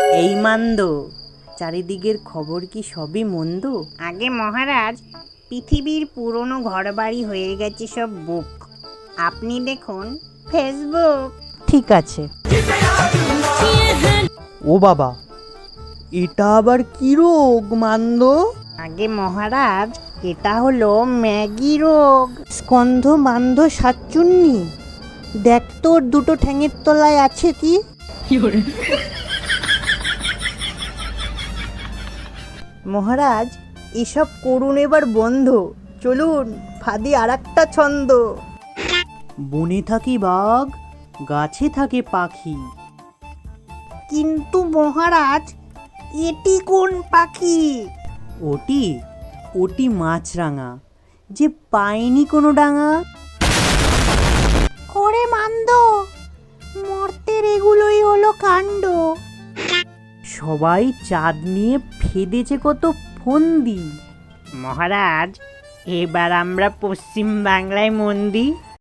এই মান্দ, চারিদিকের খবর কি সবই মন্দ? আগে মহারাজ, পৃথিবীর পুরনো ঘরবাড়ি হয়ে গেছে সব বুক। আপনি দেখুন ফেসবুক। ঠিক আছে। ও বাবা, এটা আবার কি রোগ মান্দ? আগে মহারাজ, এটা হলো ম্যাগি রোগ। স্কন্ধ মান্দ সাতচুন্নি, দেখ তোর দুটো ঠ্যাঙের তলায় আছে কি? মহারাজ, এসব করুন এবার বন্ধ। চলুন ফাঁদি আর একটা ছন্দ। বনে থাকি বাঘ, গাছে থাকে পাখি। কিন্তু মহারাজ, এটি কোন পাখি? ওটি ওটি মাছরাঙা, যে পায়নি কোনো ডাঙা। ওরে মান্দ, মর্তের এগুলোই হলো কাণ্ড। সবাই চাঁদ নিয়ে ফেদেছে কত ফন্দি। মহারাজ, এবার আমরা পশ্চিম বাংলায় মন দিই।